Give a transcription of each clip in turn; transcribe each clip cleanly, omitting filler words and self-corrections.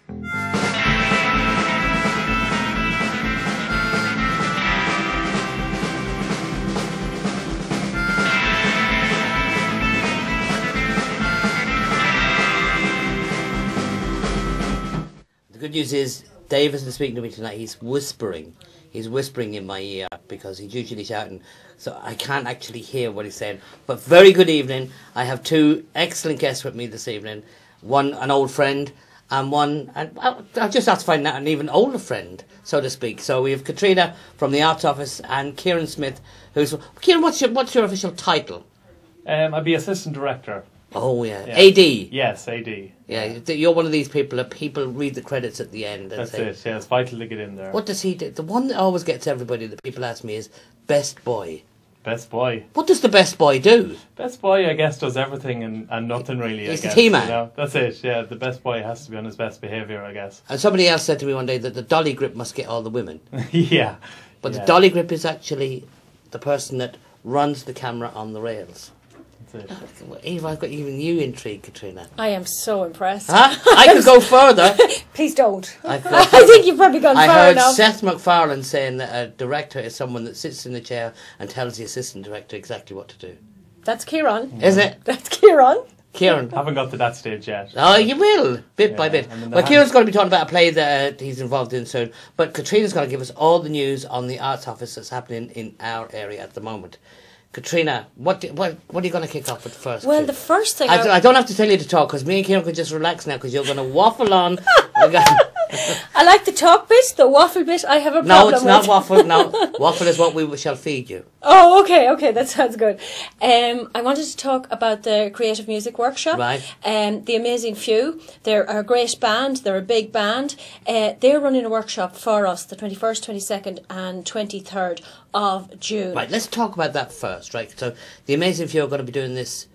The good news is, Dave isn't speaking to me tonight. He's whispering. He's whispering in my ear because he's usually shouting, so I can't actually hear what he's saying. But very good evening. I have two excellent guests with me this evening. One, an old friend, and one, and I'll just have to find out, an even older friend, so to speak. So we have Catriona from the Arts Office and Kieran Smith, who's... Kieran, what's your official title? I'd be assistant director. Oh, yeah. AD? Yes, AD. Yeah, you're one of these people that people read the credits at the end. And That's say, it, yeah, it's vital to get in there. What does he do? The one that always gets everybody that people ask me is Best Boy. Best boy. What does the Best Boy do? Best boy, I guess, does everything and nothing really, He's I the guess. T-man. You know? That's it, yeah. The best boy has to be on his best behaviour, I guess. And somebody else said to me one day that the dolly grip must get all the women. Yeah. But yeah. the dolly grip is actually the person that runs the camera on the rails. That's it. Eva, I've got even you intrigued, Catriona. I am so impressed. Huh? I could go further. Please don't. I think you've probably gone I far heard enough. Seth MacFarlane saying that a director is someone that sits in the chair and tells the assistant director exactly what to do. That's Kieran. Is it? That's Kieran. Kieran. Haven't got to that stage yet. Oh, you will, bit by bit. I mean, Well, Kieran's going to be talking about a play that he's involved in soon, but Catriona's going to give us all the news on the Arts Office that's happening in our area at the moment. Catriona, what are you going to kick off with first? Well, the first thing I don't have to tell you to talk because me and Kieran could just relax now because you're going to waffle on. I like the talk bit, the waffle bit. I have a problem No, it's not with. waffle. No, waffle is what we shall feed you. Oh, okay, that sounds good. I wanted to talk about the Creative Music Workshop. Right. The Amazing Few. They're a great band. They're a big band. They're running a workshop for us the 21st, 22nd and 23rd of June. Right, let's talk about that first, right? So, the Amazing Few are going to be doing this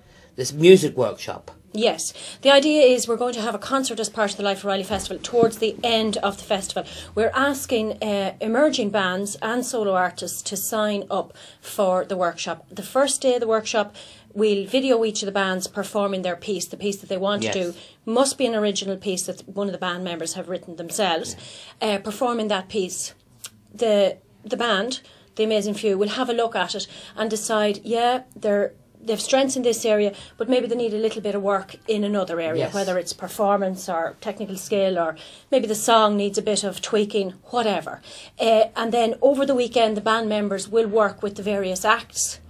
music workshop. Yes. The idea is we're going to have a concert as part of the Life of Riley Festival towards the end of the festival. We're asking emerging bands and solo artists to sign up for the workshop. The first day of the workshop, we'll video each of the bands performing their piece. The piece that they want to do must be an original piece that one of the band members have written themselves. Performing that piece, the band, the Amazing Few, will have a look at it and decide, they've strengths in this area, but maybe they need a little bit of work in another area, whether it's performance or technical skill, or maybe the song needs a bit of tweaking, whatever. And then over the weekend, the band members will work with the various acts.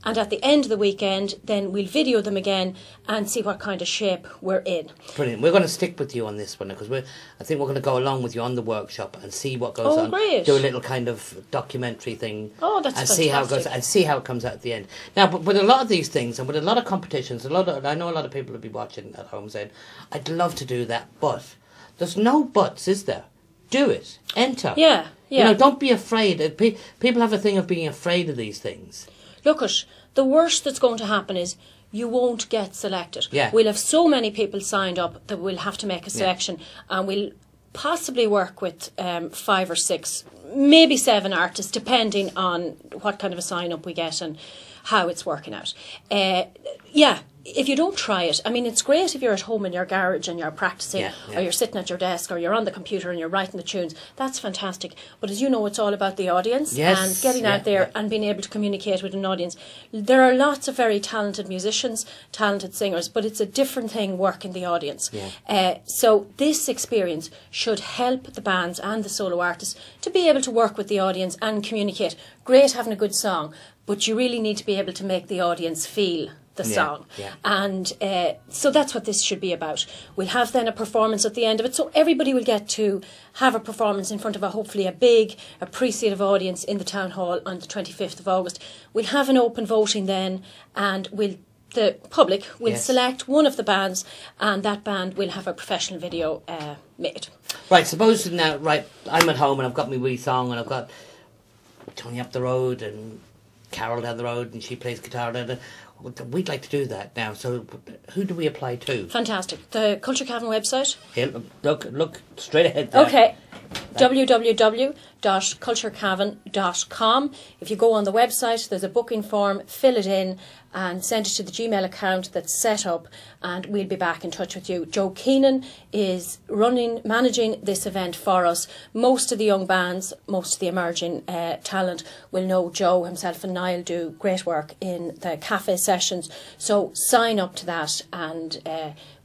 And at the end of the weekend, then we'll video them again and see what kind of shape we're in. Brilliant. We're going to stick with you on this one because I think we're going to go along with you on the workshop and see what goes on. Great. Do a little kind of documentary thing. Oh, that's and fantastic. see how it goes and see how it comes out at the end. Now, but with a lot of these things and with a lot of competitions, I know a lot of people will be watching at home saying, "I'd love to do that, but there's no buts, is there? Do it. Enter. Yeah. You know, don't be afraid. People have a thing of being afraid of these things. Look, the worst that's going to happen is you won't get selected. Yeah. We'll have so many people signed up that we'll have to make a selection, and we'll possibly work with 5 or 6, maybe 7 artists, depending on what kind of a sign-up we get and how it's working out. If you don't try it, I mean, it's great if you're at home in your garage and you're practicing, or you're sitting at your desk, or you're on the computer and you're writing the tunes. That's fantastic. But as you know, it's all about the audience and getting out there and being able to communicate with an audience. There are lots of very talented musicians, talented singers, but it's a different thing working the audience. So this experience should help the bands and the solo artists to be able to work with the audience and communicate. Great having a good song, but you really need to be able to make the audience feel the song. And so that's what this should be about. We'll have then a performance at the end of it, so everybody will get to have a performance in front of hopefully a big appreciative audience in the town hall on the 25th of August. We'll have an open voting then, and the public will select one of the bands, and that band will have a professional video made. Right, suppose now, I'm at home and I've got my wee song and I've got Tony up the road and Carol down the road and she plays guitar. We'd like to do that now, so who do we apply to? Fantastic. The Culture Cavan website. Look straight ahead there. Okay. www.culturecavan.com. If you go on the website, there's a booking form, fill it in, and send it to the Gmail account that's set up, and we'll be back in touch with you. Joe Keenan is managing this event for us. Most of the young bands, most of the emerging talent will know Joe himself, and Niall do great work in the cafe sessions. So sign up to that, and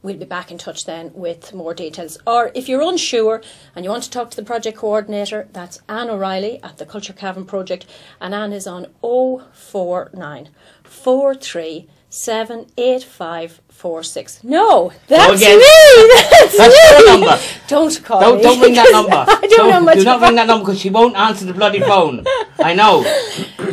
we'll be back in touch then with more details. Or if you're unsure and you want to talk to the project coordinator, that's Anne O'Reilly at the Culture Cavan project, and Anne is on 049 43 78546. No, that's me. That's her number. Don't call me. Don't ring that number. I don't know much. Do not ring that number, because she won't answer the bloody phone. I know.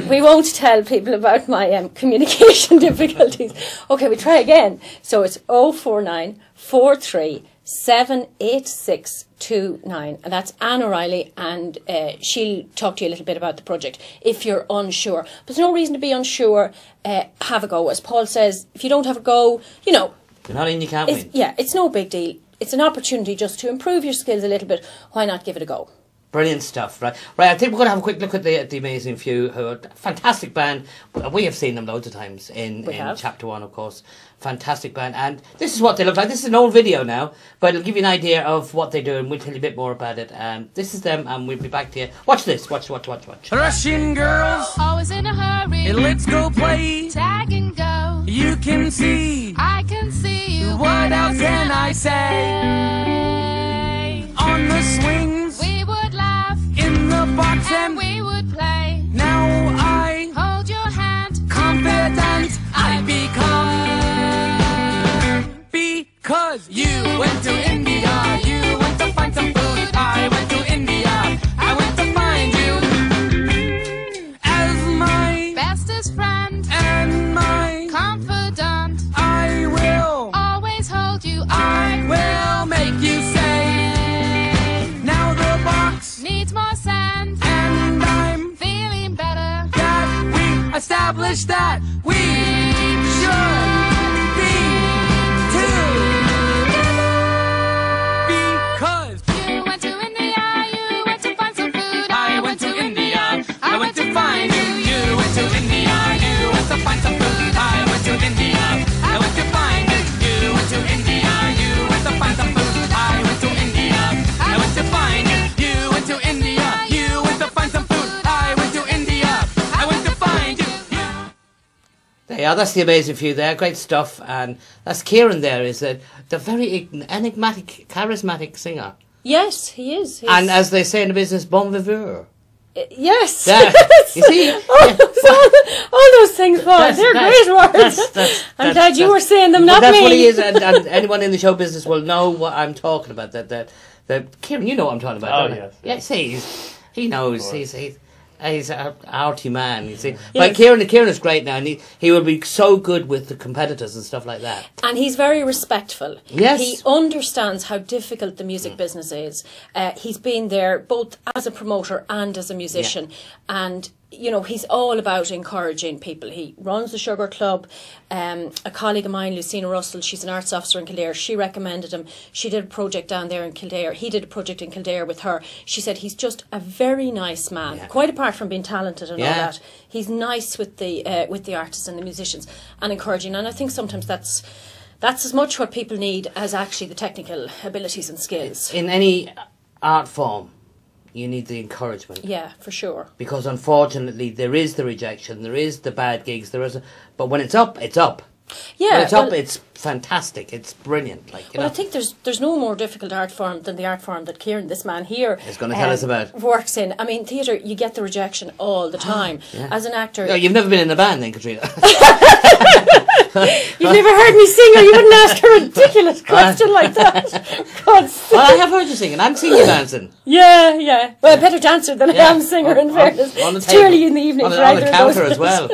We won't tell people about my communication difficulties. Okay, we try again. So it's 049 43 78629, and that's Anne O'Reilly, and she'll talk to you a little bit about the project if you're unsure. But there's no reason to be unsure. Have a go. As Paul says, if you don't have a go, you know, you're not in, you can't win. Yeah, it's no big deal. It's an opportunity just to improve your skills a little bit. Why not give it a go? Brilliant stuff, right? Right, I think we're going to have a quick look at the Amazing Few, who are a fantastic band. We have seen them loads of times in Chapter 1, of course. Fantastic band. And this is what they look like. This is an old video now, but it'll give you an idea of what they do, and we'll tell you a bit more about it. This is them, and we'll be back to you. Watch this. Watch. Russian girls, always in a hurry. Let's go play Tag and go. You can see, I can see you. what else can I say? On the swings, we would laugh in the box, and we would play. now I Hold your hand, confident I become, because you went to India, you went to find some food. I went to India, I went to find you as my bestest friend and my confidant. I will Always hold you. I will make you say, now the box Needs more sand. and I'm Feeling better. that we established that we should be together, because You went to India. You went to find some food. I went to India, I went to find you. You went to India, you went to find some food. I went to India, I went to find you. You went to India, you went to find some food. I went to India, I went to find you. You went to India, you went to find some food. I went to India, I went to find you. There you are, that's the Amazing Few there. Great stuff. And that's Kieran there, is the very enigmatic, charismatic singer. Yes, he is. He's, And as they say in the business, bon vivant. yes. Yeah. You see? all those things, Paul. They're great words. I'm glad you were saying them, not that's me. what he is, and anyone in the show business will know what I'm talking about. That Kieran, you know what I'm talking about. Oh, don't you? yes. Yes, he knows. He's an arty man, you see. Yes. But Kieran is great now, and he will be so good with the competitors and stuff like that. And he's very respectful. Yes. He understands how difficult the music business is. He's been there both as a promoter and as a musician. And, you know, he's all about encouraging people. He runs the Sugar Club. A colleague of mine, Lucina Russell, she's an arts officer in Kildare. She recommended him. She did a project down there in Kildare. He did a project in Kildare with her. She said he's just a very nice man. Yeah. Quite apart from being talented and all Yeah. that. He's nice with the artists and the musicians and encouraging. And I think sometimes that's as much what people need as actually the technical abilities and skills. In any art form, you need the encouragement. Yeah, for sure. Because unfortunately, there is the rejection, there is the bad gigs, but when it's up, it's up. Yeah, When it's up, it's fantastic. It's brilliant. Like, you Well, know. I think there's no more difficult art form than the art form that Kieran, this man here, Is gonna tell us about. works in. I mean, theatre, you get the rejection all the time. Yeah. As an actor, No, you've never been in a band then, Catriona. you've never heard me sing, or you wouldn't ask a ridiculous question like that. God's sake. Well, I have heard you singing. I'm singing you dancing. Yeah. Well, a better dancer than I am singer, in fairness. On the It's table. too early in the evening On for the either of counter those. as well.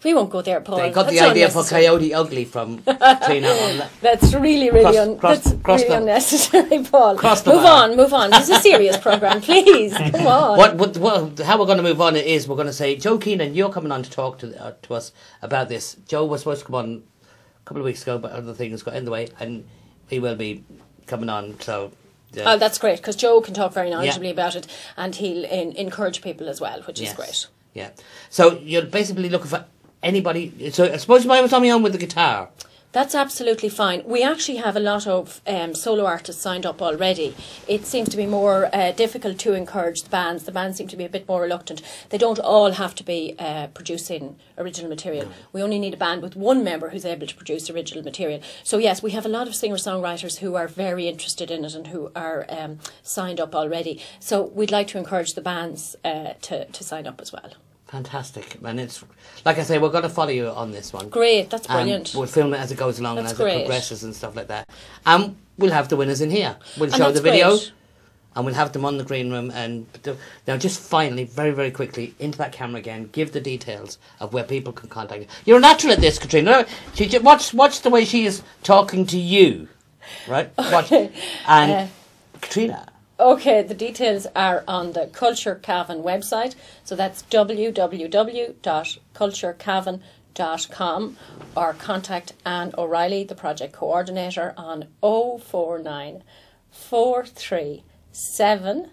We won't go there, Paul. They got the That's idea for unnecessary. Coyote Ugly from Tina on that. That's really Cross them. unnecessary, Paul. Cross the Move on. This is a serious programme, please. Come on. How we're going to move on is we're going to say, Joe Keenan, you're coming on to talk to us about this. Joe was supposed to come on a couple of weeks ago, but other things got in the way, and he will be coming on. So, Oh, that's great, because Joe can talk very knowledgeably about it, and he'll encourage people as well, which is great. Yeah. So you're basically looking for anybody. So I suppose if I was on my own with the guitar. That's absolutely fine. We actually have a lot of solo artists signed up already. It seems to be more difficult to encourage the bands. The bands seem to be a bit more reluctant. They don't all have to be producing original material. We only need a band with one member who's able to produce original material. So yes, we have a lot of singer-songwriters who are very interested in it and who are signed up already. So we'd like to encourage the bands to sign up as well. Fantastic. And it's, like I say, we're going to follow you on this one. Great, that's brilliant. We'll film it as it goes along and as great. it progresses and stuff like that. And we'll have the winners in here. We'll And show that's the video. great. And we'll have them on the green room. And now, just finally, very, very quickly, into that camera again, give the details of where people can contact you. You're a natural at this, Catriona. Watch the way she is talking to you, right? Watch. And Catriona. Okay, the details are on the Culture Cavan website. So that's www.culturecavan.com, or contact Anne O'Reilly, the project coordinator, on 049 437.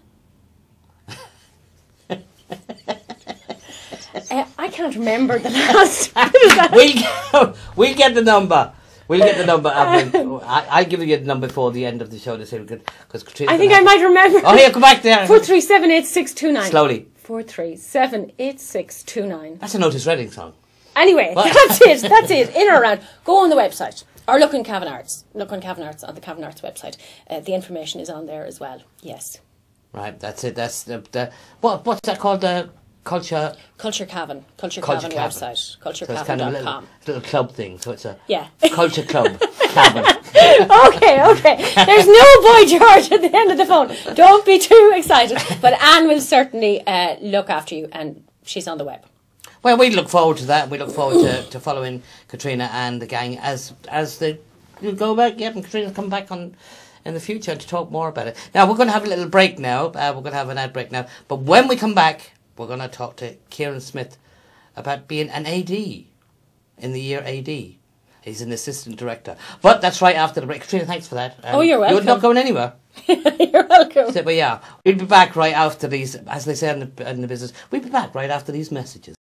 I can't remember the last. We'll get the number. We'll get the number. I'll give you the number before the end of the show to say because Catriona. I think I might remember. Oh, here, come back there. 4378629. Slowly. 4378629. That's a Otis Redding song. Anyway, that's it. That's it. In or around. Go on the website. Or look on Cavan Arts. Look on Cavan Arts, on the Cavan Arts website. The information is on there as well. Yes. Right, that's it. That's the what's that called? The Culture Cavan. Culture Cavan. Cavan website. So it's kind of a Culturecavan.com. little club thing. So it's a Yeah. Culture Club Cavan. Okay. There's no Boy George at the end of the phone. Don't be too excited. But Anne will certainly look after you, and she's on the web. Well, we look forward to that. We look forward to following Catriona and the gang as they go back. Yeah, and Catriona's come back on in the future to talk more about it. Now, we're going to have a little break now. We're going to have an ad break now. But when we come back, we're going to talk to Kieran Smith about being an AD in the year AD. He's an assistant director. But that's right after the break. Catriona, thanks for that. Oh, you're welcome. You're not going anywhere. You're welcome. So, but yeah, we'll be back right after these, as they say in the business, we'll be back right after these messages.